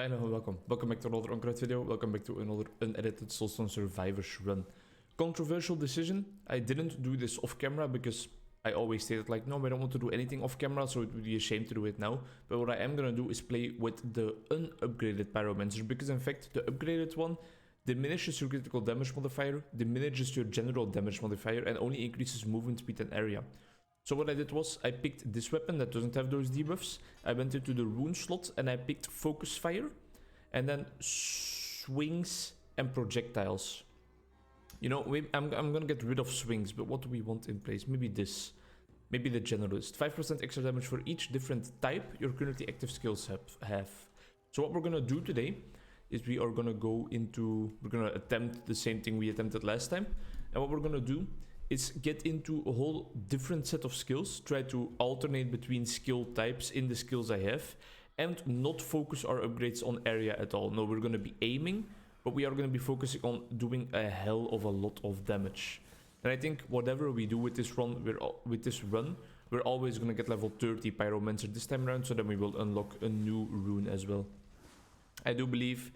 Hi and welcome. Welcome back to another Onkruid video. Welcome back to another unedited Soulstone Survivors run. Controversial decision. I didn't do this off camera because I always stated like, no, I don't want to do anything off camera, so it would be a shame to do it now. But what I am gonna do is play with the unupgraded pyromancer, because in fact the upgraded one diminishes your critical damage modifier, diminishes your general damage modifier, and only increases movement speed and area. So what I did was, I picked this weapon that doesn't have those debuffs, I went into the rune slot and I picked focus fire, and then swings and projectiles. You know, I'm gonna get rid of swings, but what do we want in place? Maybe this. Maybe the generalist. 5% extra damage for each different type your currently active skills have. So what we're gonna do today is we are gonna go into... We're gonna attempt the same thing we attempted last time. And what we're gonna do is get into a whole different set of skills, try to alternate between skill types in the skills I have, and not focus our upgrades on area at all. No, we're going to be aiming, but we are going to be focusing on doing a hell of a lot of damage. And I think whatever we do with this run, we're always going to get level 30 pyromancer this time around, so then we will unlock a new rune as well. I do believe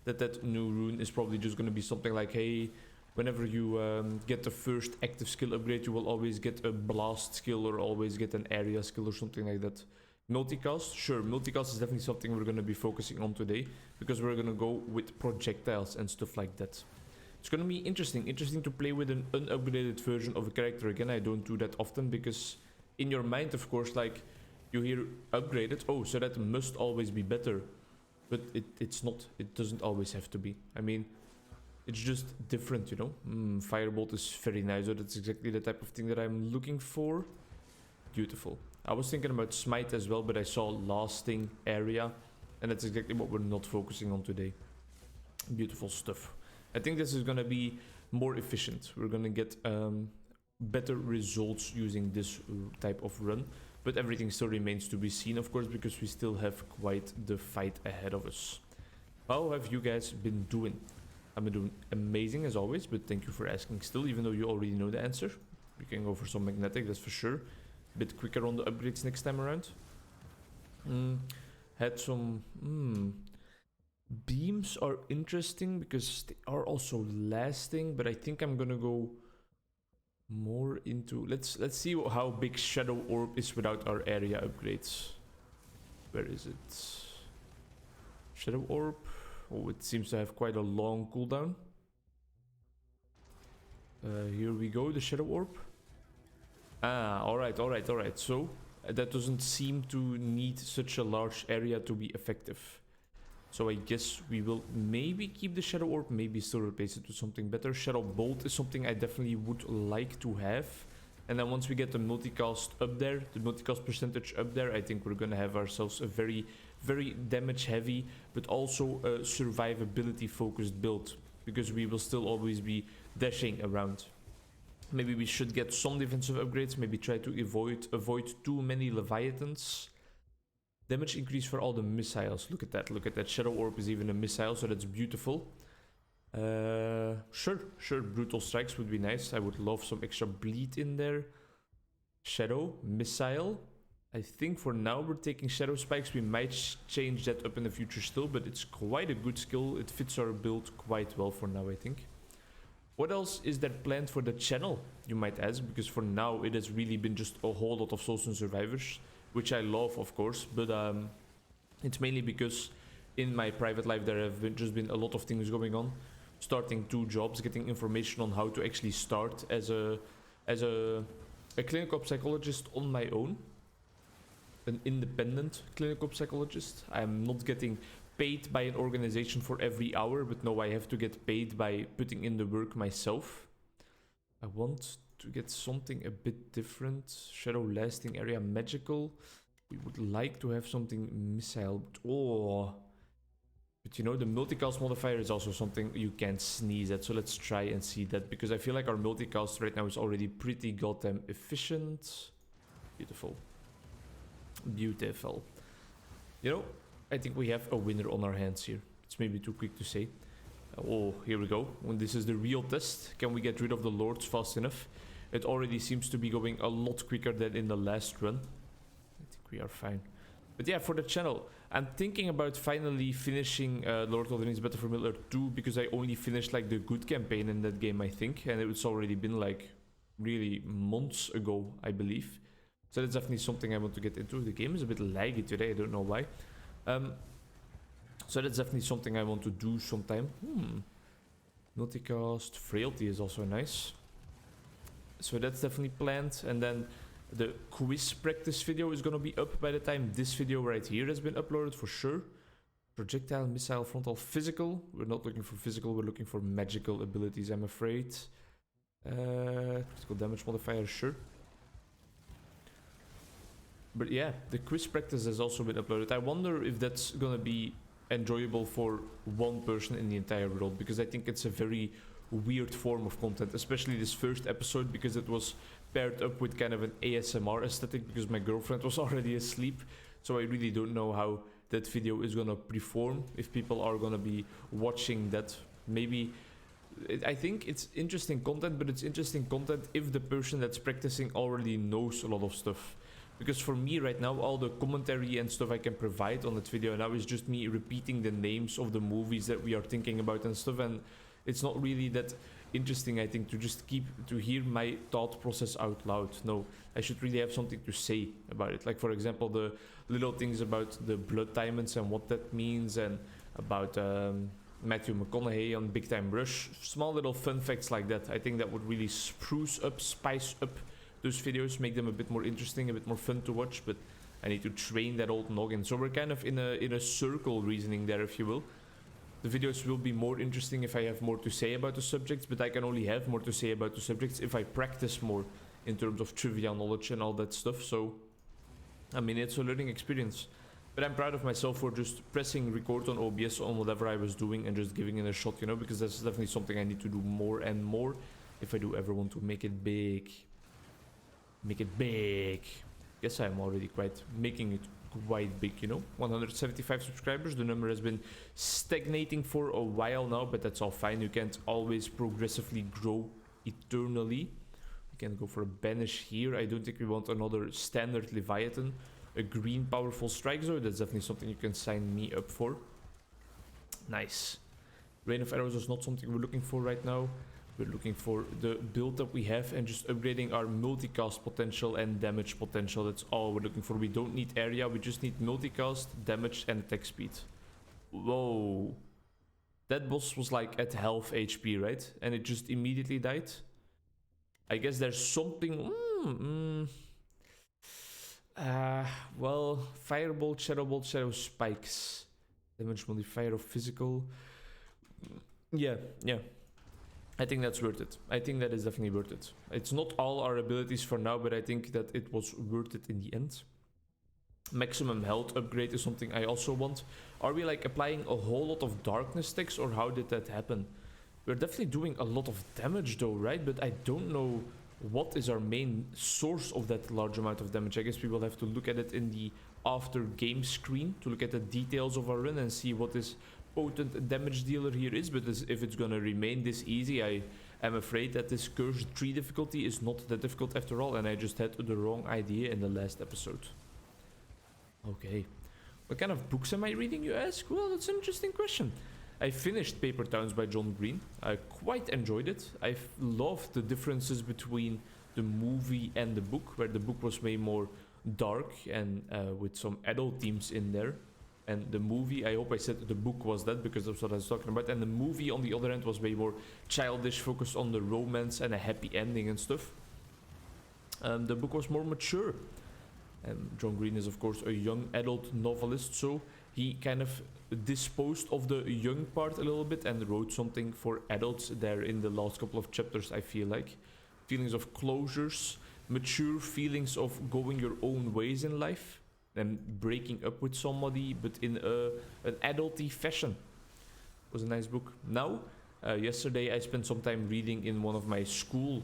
that that new rune is probably just going to be something like, hey, whenever you get the first active skill upgrade, you will always get a blast skill or always get an area skill or something like that. Multicast, sure, multicast is definitely something we're going to be focusing on today, because we're going to go with projectiles and stuff like that. It's going to be interesting to play with an unupgraded version of a character again. I don't do that often, because in your mind, of course, like, you hear upgraded, oh, so that must always be better. But it's not, it doesn't always have to be. I mean, it's just different, you know. Firebolt is very nice, so that's exactly the type of thing that I'm looking for. Beautiful. I was thinking about smite as well, but I saw lasting area, and that's exactly what we're not focusing on today. Beautiful stuff. I think this is gonna be more efficient. We're gonna get better results using this type of run, but everything still remains to be seen, of course, because we still have quite the fight ahead of us. How have you guys been doing? I've been doing amazing as always, but thank you for asking still, even though you already know the answer. We can go for some magnetic, that's for sure. A bit quicker on the upgrades next time around. Had some... Beams are interesting because they are also lasting, but I think I'm gonna go more into... Let's see how big Shadow Orb is without our area upgrades. Where is it? Shadow Orb... Oh, it seems to have quite a long cooldown. Here we go, the Shadow Orb. Ah, alright. So, that doesn't seem to need such a large area to be effective. So I guess we will maybe keep the Shadow Orb, maybe still replace it with something better. Shadow Bolt is something I definitely would like to have. And then once we get the multicast up there, the multicast percentage up there, I think we're gonna have ourselves a very damage heavy, but also a survivability focused build, because we will still always be dashing around. Maybe we should get some defensive upgrades, maybe try to avoid too many Leviathans. Damage increase for all the missiles. Look at that. Shadow Orb is even a missile, so that's beautiful. Sure, brutal strikes would be nice. I would love some extra bleed in there. Shadow, missile. I think for now we're taking shadow spikes. We might change that up in the future still, but it's quite a good skill. It fits our build quite well for now, I think. What else is there planned for the channel, you might ask? Because for now it has really been just a whole lot of Soulstone Survivors, which I love, of course, but it's mainly because in my private life there have just been a lot of things going on. Starting 2 jobs, getting information on how to actually start as a clinical psychologist on my own. An independent clinical psychologist. I'm not getting paid by an organization for every hour, but no, I have to get paid by putting in the work myself. I want to get something a bit different. Shadow lasting area magical. We would like to have something missile, but you know, the multicast modifier is also something you can't sneeze at, so let's try and see that, because I feel like our multicast right now is already pretty goddamn efficient. Beautiful. You know, I think we have a winner on our hands here. It's maybe too quick to say. Oh, here we go. When this is the real test. Can we get rid of the lords fast enough? It already seems to be going a lot quicker than in the last run. I think we are fine. But yeah, for the channel, I'm thinking about finally finishing Lord of the Rings Battle for Middle-earth 2 because I only finished like the good campaign in that game, I think, and it's already been like really months ago, I believe. So that's definitely something I want to get into. The game is a bit laggy today, I don't know why. So that's definitely something I want to do sometime. Multicast Frailty is also nice. So that's definitely planned. And then the quiz practice video is gonna be up by the time this video right here has been uploaded for sure. Projectile, missile, frontal, physical. We're not looking for physical, we're looking for magical abilities, I'm afraid. Critical damage modifier, sure. But yeah, the quiz practice has also been uploaded. I wonder if that's gonna be enjoyable for one person in the entire world, because I think it's a very weird form of content, especially this first episode, because it was paired up with kind of an ASMR aesthetic because my girlfriend was already asleep. So I really don't know how that video is gonna perform, if people are gonna be watching that. Maybe I think it's interesting content, but it's interesting content if the person that's practicing already knows a lot of stuff. Because for me right now, all the commentary and stuff I can provide on that video now is just me repeating the names of the movies that we are thinking about and stuff, and it's not really that interesting, I think, to just to hear my thought process out loud. No, I should really have something to say about it. Like, for example, the little things about the blood diamonds and what that means, and about Matthew McConaughey on Big Time Rush. Small little fun facts like that. I think that would really spice up those videos, make them a bit more interesting, a bit more fun to watch, but I need to train that old noggin. So we're kind of in a circle reasoning there, if you will. The videos will be more interesting if I have more to say about the subjects, but I can only have more to say about the subjects if I practice more in terms of trivia knowledge and all that stuff. So, I mean, it's a learning experience. But I'm proud of myself for just pressing record on OBS on whatever I was doing and just giving it a shot, you know, because that's definitely something I need to do more and more if I do ever want to make it big. Make it big. Guess I'm already making it quite big, you know. 175 subscribers. The number has been stagnating for a while now, but that's all fine. You can't always progressively grow eternally. We can go for a banish here. I don't think we want another standard Leviathan. A green powerful strike zone. That's definitely something you can sign me up for. Nice. Rain of arrows is not something we're looking for right now. We're looking for the build that we have and just upgrading our multicast potential and damage potential. That's all we're looking for. We don't need area, we just need multicast, damage, and attack speed. Whoa. That boss was like at half HP, right? And it just immediately died. I guess there's something... well, Firebolt, Shadowbolt, Shadow Spikes. Damage modifier of physical. Yeah. I think that's worth it. I think that is definitely worth it. It's not all our abilities for now, but I think that it was worth it in the end. Maximum health upgrade is something I also want. Are we like applying a whole lot of darkness sticks, or how did that happen? We're definitely doing a lot of damage though, right? But I don't know what is our main source of that large amount of damage. I guess we will have to look at it in the after game screen to look at the details of our run and see what is potent damage dealer here is, but if it's gonna remain this easy, I am afraid that this Cursed 3 difficulty is not that difficult after all, and I just had the wrong idea in the last episode. Okay. What kind of books am I reading, you ask? Well, that's an interesting question. I finished Paper Towns by John Green. I quite enjoyed it. I loved the differences between the movie and the book, where the book was way more dark and with some adult themes in there. And the movie, I hope I said the book was that, because that's what I was talking about. And the movie, on the other hand, was way more childish, focused on the romance and a happy ending and stuff. The book was more mature. And John Green is, of course, a young adult novelist, so he kind of disposed of the young part a little bit and wrote something for adults there in the last couple of chapters, I feel like. Feelings of closures, mature feelings of going your own ways in life. And breaking up with somebody, but in an adulty fashion. It was a nice book. Now, yesterday I spent some time reading in one of my school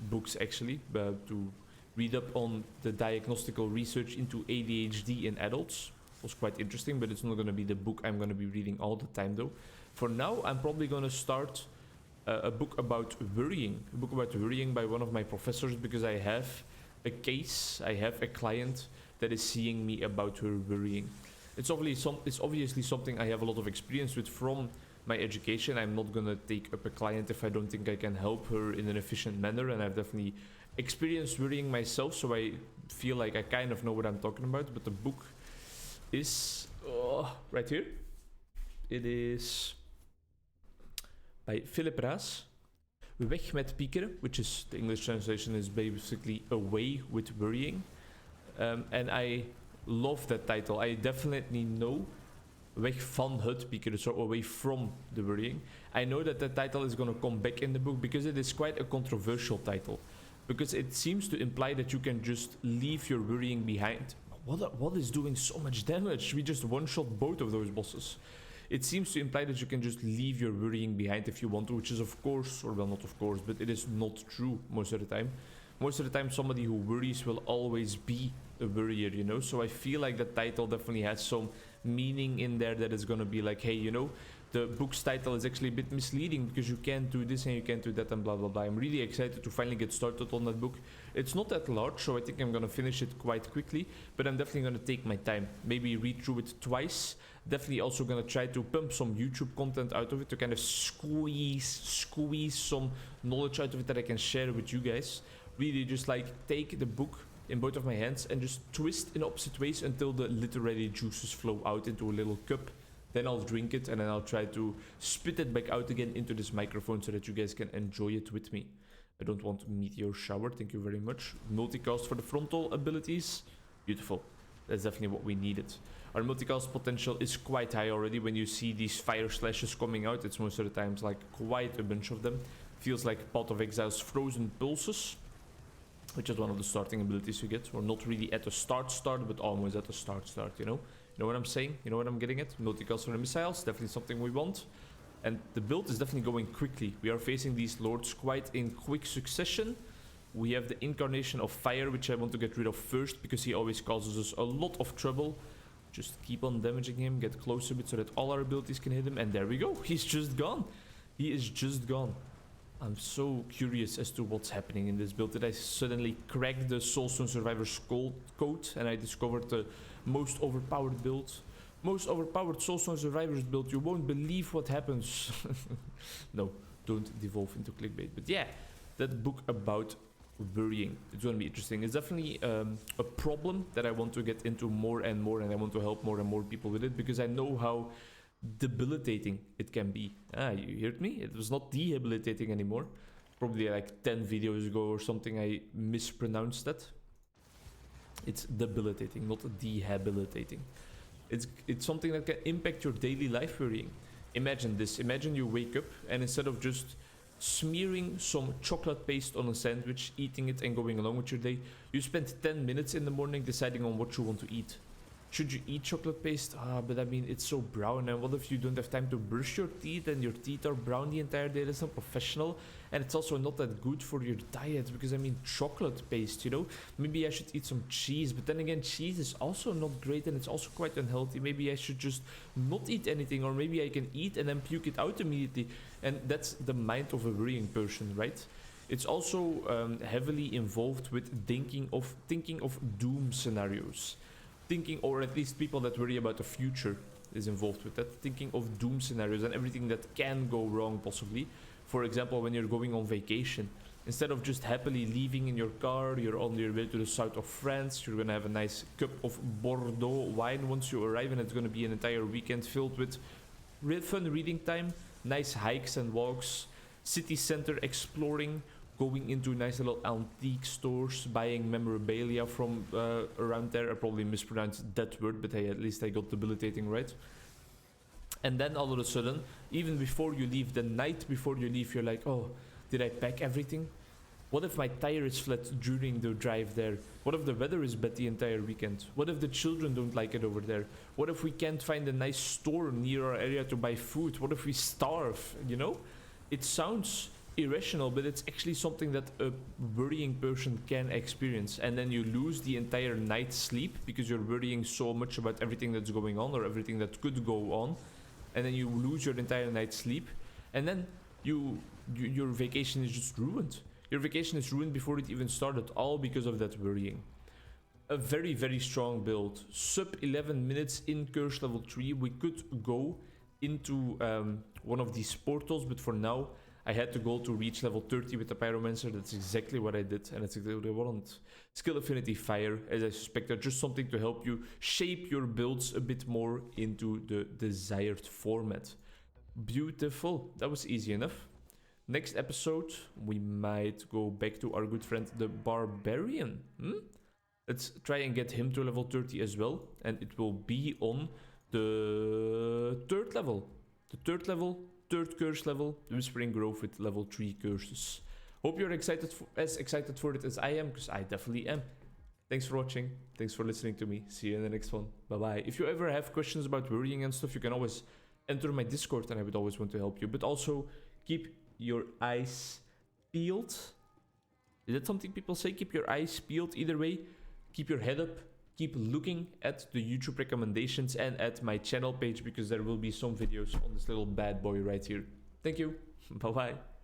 books, actually, to read up on the diagnostical research into ADHD in adults. It was quite interesting, but it's not going to be the book I'm going to be reading all the time, though. For now, I'm probably going to start a book about worrying. A book about worrying by one of my professors, because I have a case, I have a client that is seeing me about her worrying. It's obviously something I have a lot of experience with from my education. I'm not gonna take up a client if I don't think I can help her in an efficient manner, and I've definitely experienced worrying myself, so I feel like I kind of know what I'm talking about. But the book is right here. It is by Philip Raas. Weg met piekeren, which is, the English translation is basically away with worrying. And I love that title. I definitely know weg van het piekeren, so away from the worrying. I know that that title is going to come back in the book because it is quite a controversial title. Because it seems to imply that you can just leave your worrying behind. What is doing so much damage? We just one-shot both of those bosses. It seems to imply that you can just leave your worrying behind if you want to, which is of course, or well, not of course, but it is not true most of the time. Most of the time, somebody who worries will always be a worrier, you know? So I feel like the title definitely has some meaning in there that is gonna be like, hey, you know, the book's title is actually a bit misleading because you can't do this and you can't do that and blah blah blah. I'm really excited to finally get started on that book. It's not that large, so I think I'm gonna finish it quite quickly, but I'm definitely gonna take my time. Maybe read through it twice. Definitely also gonna try to pump some YouTube content out of it to kind of squeeze some knowledge out of it that I can share with you guys. Really just like take the book in both of my hands and just twist in opposite ways until the literary juices flow out into a little cup. Then I'll drink it and then I'll try to spit it back out again into this microphone so that you guys can enjoy it with me. I don't want meteor shower, thank you very much. Multicast for the frontal abilities, beautiful. That's definitely what we needed. Our multicast potential is quite high already. When you see these fire slashes coming out, it's most of the times like quite a bunch of them. Feels like Path of Exile's Frozen Pulses, which is one of the starting abilities you get. We're not really at the start, but almost at the start, you know? You know what I'm saying? You know what I'm getting at? Multicast for the missiles, definitely something we want. And the build is definitely going quickly. We are facing these lords quite in quick succession. We have the Incarnation of Fire, which I want to get rid of first, because he always causes us a lot of trouble. Just keep on damaging him, get close a bit so that all our abilities can hit him. And there we go, he's just gone. He is just gone. I'm so curious as to what's happening in this build. Did I suddenly crack the Soulstone Survivors code and I discovered the most overpowered build? Most overpowered Soulstone Survivors build. You won't believe what happens. No, don't devolve into clickbait. But yeah, that book about worrying, it's going to be interesting. It's definitely a problem that I want to get into more and more, and I want to help more and more people with it, because I know how debilitating it can be. You heard me? It was not debilitating anymore. Probably like 10 videos ago or something I mispronounced that. It's debilitating, not dehabilitating. It's something that can impact your daily life worrying. Imagine this. Imagine you wake up and instead of just smearing some chocolate paste on a sandwich, eating it and going along with your day, you spend 10 minutes in the morning deciding on what you want to eat. Should you eat chocolate paste? But I mean, it's so brown, and what if you don't have time to brush your teeth and your teeth are brown the entire day? That's not professional, and it's also not that good for your diet, because I mean, chocolate paste, you know? Maybe I should eat some cheese, but then again, cheese is also not great and it's also quite unhealthy. Maybe I should just not eat anything, or maybe I can eat and then puke it out immediately. And that's the mind of a worrying person, right? It's also heavily involved with thinking of doom scenarios. Thinking, or at least people that worry about the future is involved with that. Thinking of doom scenarios and everything that can go wrong possibly. For example, when you're going on vacation, instead of just happily leaving in your car, you're on your way to the south of France, you're gonna have a nice cup of Bordeaux wine once you arrive, and it's gonna be an entire weekend filled with real fun reading time, nice hikes and walks, city center exploring, going into nice little antique stores, buying memorabilia from around there. I probably mispronounced that word, but hey, at least I got debilitating right. And then all of a sudden, even before you leave, the night before you leave, you're like, oh, did I pack everything? What if my tire is flat during the drive there? What if the weather is bad the entire weekend? What if the children don't like it over there? What if we can't find a nice store near our area to buy food? What if we starve, you know? It sounds irrational, but it's actually something that a worrying person can experience. And then you lose the entire night's sleep because you're worrying so much about everything that's going on or everything that could go on, and then you lose your entire night's sleep, and then your vacation is just ruined. Your vacation is ruined before it even started, all because of that worrying. a very, very strong build. Sub 11 minutes in Curse level 3. We could go into one of these portals, but for now, I had to go to reach level 30 with the pyromancer. That's exactly what I did, and that's exactly what I want. Skill affinity fire, as I suspected, just something to help you shape your builds a bit more into the desired format. Beautiful. That was easy enough. Next episode, we might go back to our good friend, the Barbarian. Let's try and get him to level 30 as well. And it will be on the third level. The third level, third curse level, the Whispering Grove with level 3 curses. Hope you're as excited for it as I am, because I definitely am. Thanks for watching. Thanks for listening to me. See you in the next one. Bye-bye. If you ever have questions about worrying and stuff, you can always enter my Discord and I would always want to help you. But also, keep your eyes peeled. Is that something people say? Keep your eyes peeled. Either way, keep your head up. Keep looking at the YouTube recommendations and at my channel page, because there will be some videos on this little bad boy right here. Thank you. Bye-bye.